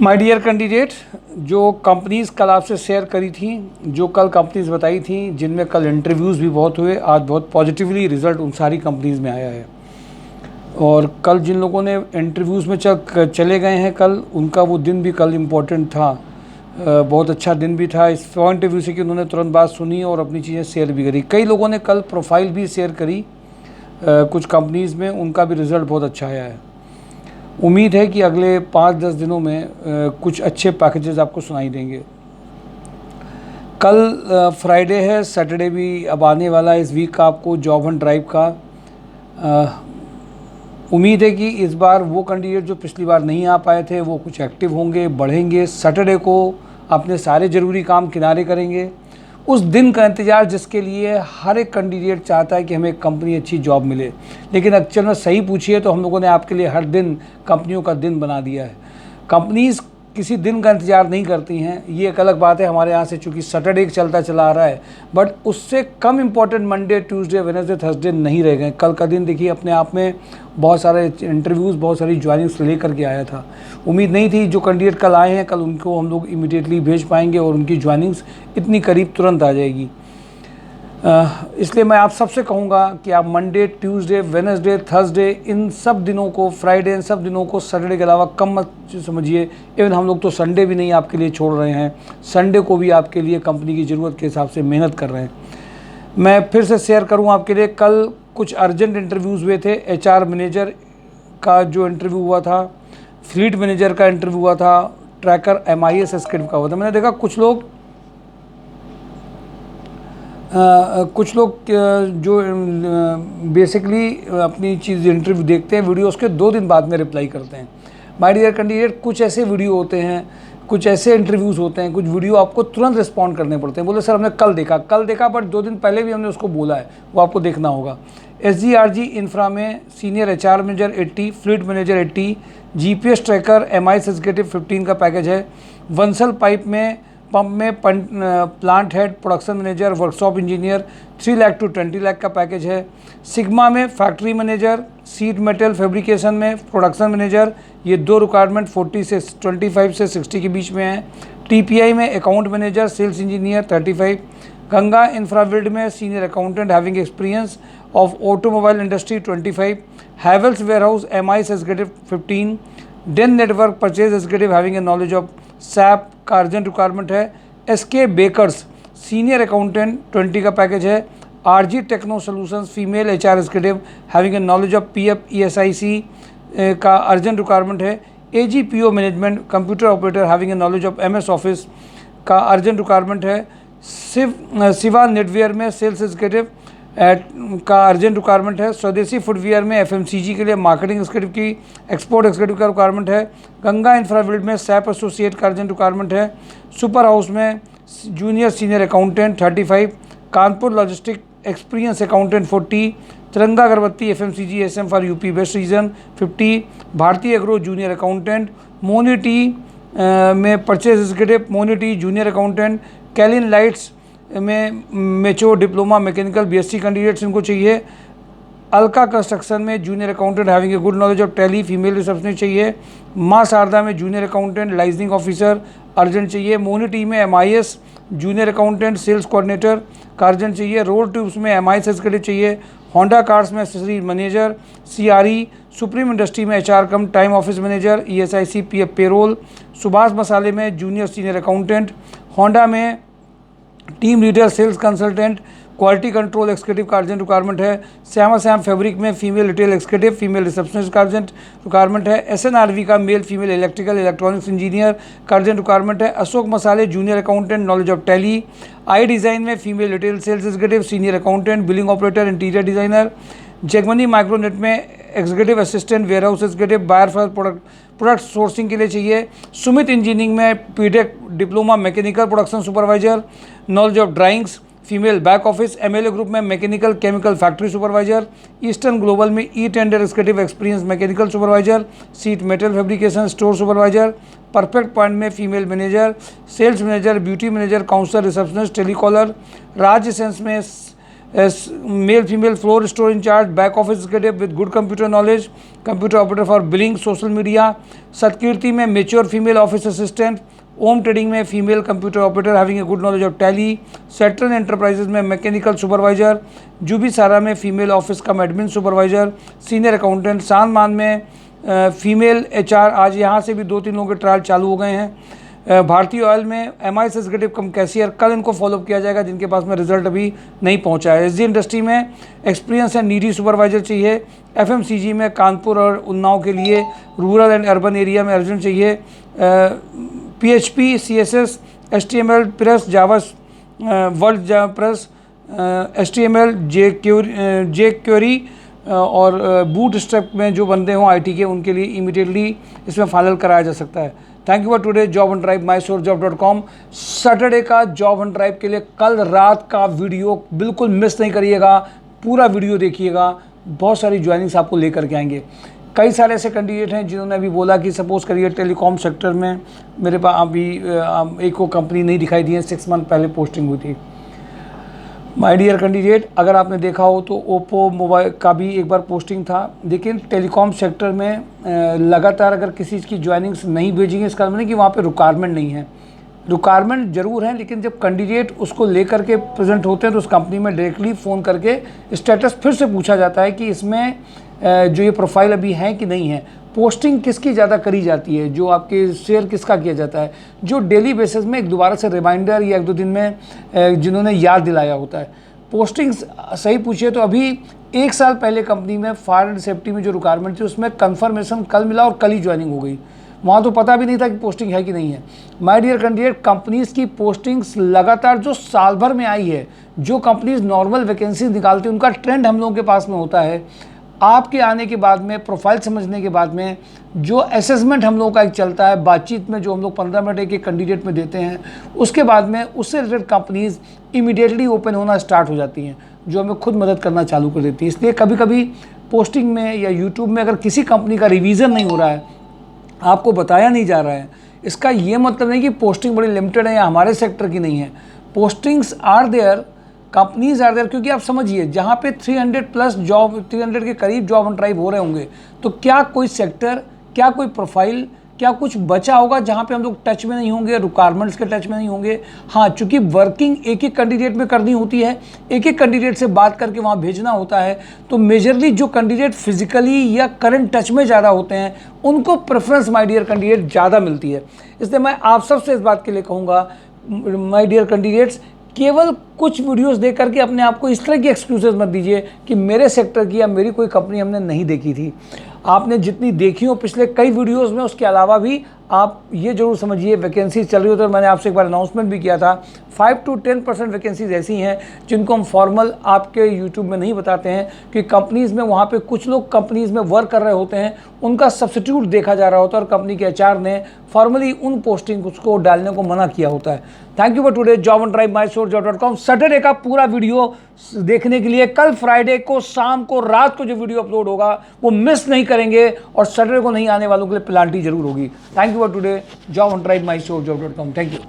My dear candidate, जो companies कल आपसे शेयर करी थी, जो कल कंपनीज़ बताई थी, जिनमें कल इंटरव्यूज़ भी बहुत हुए, आज बहुत पॉजिटिवली रिज़ल्ट उन सारी कंपनीज़ में आया है। और कल जिन लोगों ने इंटरव्यूज़ में चले गए हैं कल, उनका वो दिन भी कल इम्पोर्टेंट था। बहुत अच्छा दिन भी था इस पॉइंट ऑफ व्यू से कि उन्होंने तुरंत बात सुनी और अपनी चीज़ें शेयर भी करी। कई लोगों ने कल प्रोफाइल भी शेयर करी कुछ कंपनीज़ में, उनका भी रिज़ल्ट बहुत अच्छा आया है। उम्मीद है कि अगले 5-10 दिनों में कुछ अच्छे पैकेजेस आपको सुनाई देंगे। कल फ्राइडे है, सैटरडे भी अब आने वाला है इस वीक का आपको जॉब हंट ड्राइव का। उम्मीद है कि इस बार वो कैंडिडेट जो पिछली बार नहीं आ पाए थे वो कुछ एक्टिव होंगे, बढ़ेंगे। सैटरडे को अपने सारे ज़रूरी काम किनारे करेंगे। उस दिन का इंतज़ार जिसके लिए हर एक कैंडिडेट चाहता है कि हमें एक कंपनी अच्छी जॉब मिले। लेकिन एक्चुअल में सही पूछिए तो हम लोगों ने आपके लिए हर दिन कंपनियों का दिन बना दिया है। कंपनीज़ किसी दिन का इंतज़ार नहीं करती हैं, ये एक अलग बात है। हमारे यहाँ से चूँकि सैटरडे चलता चला आ रहा है, बट उससे कम important Monday, Tuesday, Wednesday, Thursday नहीं रह गए। कल का दिन देखिए अपने आप में बहुत सारे इंटरव्यूज़, बहुत सारी ज्वाइनिंग्स लेकर के आया था। उम्मीद नहीं थी जो कैंडिडेट कल आए हैं कल उनको हम लोग इमीडिएटली भेज पाएंगे और उनकी ज्वाइनिंग्स इतनी करीब तुरंत आ जाएगी। इसलिए मैं आप सबसे कहूँगा कि आप मंडे, ट्यूसडे, वेडनेसडे, थर्सडे, इन सब दिनों को, फ्राइडे, इन सब दिनों को सैटरडे के अलावा कम मत समझिए। इवन हम लोग तो संडे भी नहीं आपके लिए छोड़ रहे हैं, संडे को भी आपके लिए कंपनी की ज़रूरत के हिसाब से मेहनत कर रहे हैं। मैं फिर से शेयर करूँ आपके लिए, कल कुछ अर्जेंट इंटरव्यूज़ हुए थे। HR मैनेजर का जो इंटरव्यू हुआ था, फ्लीट मैनेजर का इंटरव्यू हुआ था, ट्रैकर MIS एग्जीक्यूटिव का हुआ था। मैंने देखा कुछ लोग जो बेसिकली अपनी चीज़ इंटरव्यू देखते हैं वीडियो, उसके 2 दिन बाद में रिप्लाई करते हैं। माय डियर कैंडिडेट, कुछ ऐसे वीडियो होते हैं, कुछ ऐसे इंटरव्यूज़ होते हैं, कुछ वीडियो आपको तुरंत रिस्पॉन्ड करने पड़ते हैं। बोले सर हमने कल देखा, बट 2 दिन पहले भी हमने उसको बोला है, वो आपको देखना होगा। SGRG इंफ्रा में senior HR manager 80, fleet manager 80, GPS tracker MIS executive 15 का पैकेज है। वंसल पाइप में पंप में plant head, production manager, workshop engineer 3 lakh to 20 lakh का पैकेज है। सिग्मा में factory manager, sheet metal fabrication में प्रोडक्शन मैनेजर, ये 2 रिक्वायरमेंट 25 से 60 के बीच में है। TPI में account manager, sales engineer 35। Ganga Infrabuild में senior accountant having experience of automobile industry 25। Havells warehouse MIS executive 15। Den network purchase executive having a knowledge of SAP का urgent requirement है। SK बेकर्स सीनियर अकाउंटेंट 20 का package है। RG Techno Solutions female HR executive having a knowledge of PF ESIC का urgent requirement है। AGPO management computer operator having a knowledge of MS office का urgent requirement है। सिवा Netware में sales executive का urgent requirement है। स्वदेशी footwear में FMCG के लिए मार्केटिंग एग्जीक्यूटिव की, एक्सपोर्ट एग्जीक्यूटिव का रिक्वायरमेंट है। गंगा इंफ्राविल्ड में SAP एसोसिएट का अर्जेंट रिक्वायरमेंट है। सुपर हाउस में junior senior accountant 35। Kanpur logistic experience accountant 40। तिरंगा अगरबत्ती FMCG SM for UP west region 50। भारतीय एग्रो जूनियर अकाउंटेंट। मोनिटी में purchase executive, मोनिटी junior accountant. Kaelin Lights में मेचो डिप्लोमा मैकेनिकल BSc कैंडिडेट्स इनको चाहिए। अलका कंस्ट्रक्शन में junior accountant having a good knowledge of Tally, female receptionist चाहिए। माँ शारदा में junior accountant liaisoning officer urgent चाहिए। मोनिटी में MIS junior accountant sales coordinator का अर्जेंट चाहिए। रोल ट्यूब्स में MIS एग्जीक्यूटिव चाहिए। होंडा कार्स में एक्सेसरी मैनेजर CRE। सुप्रीम इंडस्ट्री में HR cum time office manager ESIC PF payroll. Subhash मसाले में जूनियर सीनियर अकाउंटेंट। होंडा में team leader sales consultant quality control executive का अर्जेंट रिक्वायरमेंट है। श्यामा श्याम फैब्रिक में female retail executive, female receptionist का urgent requirement है। SNRV का male female electrical electronics engineer का अर्जेंट रिक्वायरमेंट है। अशोक मसाले junior accountant knowledge of Tally. I Design में female retail sales executive, senior accountant, billing operator, interior designer. Jagmani Micronet में executive assistant warehouse executive, buyer for product sourcing के लिए चाहिए। Sumit engineering में PTEC diploma mechanical production supervisor, knowledge of drawings, female back office. MLA group में mechanical chemical factory supervisor. Eastern Global में tender executive experience mechanical supervisor, sheet metal fabrication store supervisor. Perfect Point में female manager, sales manager, beauty manager, counsellor, receptionist, telecaller. Rajya Sense में male female floor store incharge, back office executive with good computer knowledge, computer operator for billing, social media. सतकीर्ति में mature female office assistant. ओम trading में female computer operator having a good knowledge of tally. Saturn enterprises में mechanical supervisor. जूबी सारा में female office कम admin supervisor, senior accountant. सानमान में female HR. आज यहाँ से भी 2-3 लोगों के ट्रायल चालू हो गए हैं। भारतीय ऑयल में एमआईएस एग्जीक्यूटिव कम कैशियर, कल इनको फॉलोअप किया जाएगा जिनके पास में रिजल्ट अभी नहीं पहुंचा है। एसजी इंडस्ट्री में एक्सपीरियंस एंड नीडी सुपरवाइजर चाहिए। एफएमसीजी में कानपुर और उन्नाव के लिए, रूरल एंड अर्बन एरिया में अर्जेंट चाहिए। पीएचपी, सीएसएस, एचटीएमएल, प्रेस, जावा वर्ल्ड प्रेस, एचटीएमएल, जे क्वेरी और बूट स्ट्रैप में जो बंदे हों आईटी के, उनके लिए इमीडिएटली इसमें फाइनल कराया जा सकता है। Thank you for today job on drive, mysourcejob.com। Saturday का जॉब ऑन ड्राइव के लिए कल रात का वीडियो बिल्कुल मिस नहीं करिएगा, पूरा वीडियो देखिएगा, बहुत सारी ज्वाइनिंग्स आपको लेकर के आएंगे। कई सारे ऐसे कैंडिडेट हैं जिन्होंने अभी बोला कि सपोज करिए टेलीकॉम सेक्टर में मेरे पास अभी एक को कंपनी नहीं दिखाई दी है, 6 मंथ पहले पोस्टिंग हुई थी। माय डियर कैंडिडेट, अगर आपने देखा हो तो ओप्पो मोबाइल का भी एक बार पोस्टिंग था, लेकिन टेलीकॉम सेक्टर में लगातार अगर किसी की ज्वाइनिंग्स नहीं भेजेंगे इसका मतलब नहीं कि वहाँ पे रिक्वायरमेंट नहीं है। रिक्वायरमेंट ज़रूर है, लेकिन जब कैंडिडेट उसको लेकर के प्रेजेंट होते हैं तो उस कंपनी में डायरेक्टली फ़ोन करके स्टेटस फिर से पूछा जाता है कि इसमें जो ये प्रोफाइल अभी है कि नहीं है। पोस्टिंग किसकी ज़्यादा करी जाती है, जो आपके शेयर किसका किया जाता है, जो डेली बेसिस में एक दोबारा से रिमाइंडर या 1-2 दिन में जिन्होंने याद दिलाया होता है। पोस्टिंग सही पूछिए तो अभी 1 साल पहले कंपनी में फायर एंड सेफ्टी में जो रिक्वायरमेंट थी उसमें कन्फर्मेशन कल मिला और कल ही ज्वाइनिंग हो गई। वहाँ तो पता भी नहीं था कि पोस्टिंग है कि नहीं है। माय डियर कैंडिडेट, कंपनीज़ की पोस्टिंग्स लगातार जो साल भर में आई है, जो कंपनीज नॉर्मल वैकेंसीज निकालती है उनका ट्रेंड हम लोगों के पास में होता है। आपके आने के बाद में, प्रोफाइल समझने के बाद में, जो असेसमेंट हम लोगों का एक चलता है बातचीत में, जो हम लोग 15 मिनट एक कैंडिडेट में देते हैं, उसके बाद में उससे रिलेटेड कंपनीज इमीडिएटली ओपन होना स्टार्ट हो जाती हैं, जो हमें खुद मदद करना चालू कर देती है। इसलिए कभी कभी पोस्टिंग में या यूट्यूब में अगर किसी कंपनी का रिवीजन नहीं हो रहा है, आपको बताया नहीं जा रहा है, इसका ये मतलब नहीं कि पोस्टिंग बड़ी लिमिटेड है या हमारे सेक्टर की नहीं है। Postings are there, companies are there, क्योंकि आप समझिए जहाँ पे 300 प्लस जॉब, 300 के करीब जॉब ऑन ड्राइव हो रहे होंगे, तो क्या कोई सेक्टर, क्या कोई प्रोफाइल, क्या कुछ बचा होगा जहाँ पे हम लोग टच में नहीं होंगे, रिक्वायरमेंट्स के टच में नहीं होंगे। हाँ, चूंकि वर्किंग एक एक कैंडिडेट में करनी होती है, एक एक कैंडिडेट से बात करके वहाँ भेजना होता है, तो मेजरली जो कैंडिडेट फिजिकली या करंट टच में ज़्यादा होते हैं उनको प्रेफरेंस माय डियर कैंडिडेट ज़्यादा मिलती है। इसलिए मैं आप सबसे इस बात के लिए कहूँगा माय डियर कैंडिडेट्स, केवल कुछ वीडियोस देख करके अपने आप को इस तरह की एक्सक्यूजेस मत दीजिए कि मेरे सेक्टर की या मेरी कोई कंपनी हमने नहीं देखी थी। आपने जितनी देखी हो पिछले कई वीडियोस में, उसके अलावा भी आप ये जरूर समझिए वैकेंसी चल रही हो, तो मैंने आपसे एक बार अनाउंसमेंट भी किया था, 5 to 10% वैकेंसीज ऐसी हैं जिनको हम फॉर्मल आपके यूट्यूब में नहीं बताते हैं कि कंपनीज़ में, वहाँ पे कुछ लोग कंपनीज़ में वर्क कर रहे होते हैं, उनका सब्स्टिट्यूट देखा जा रहा होता है और कंपनी के एचआर ने फॉर्मली उन पोस्टिंग उसको डालने को मना किया होता है। Thank you for today job on drive, mysourcejob.com। Saturday का पूरा वीडियो देखने के लिए कल फ्राइडे को शाम को, रात को जो वीडियो अपलोड होगा वो मिस नहीं करेंगे, और सैटरडे को नहीं आने वालों के लिए पेनाल्टी जरूर होगी। Thank you for today job on drive, mysourcejob.com। Thank you.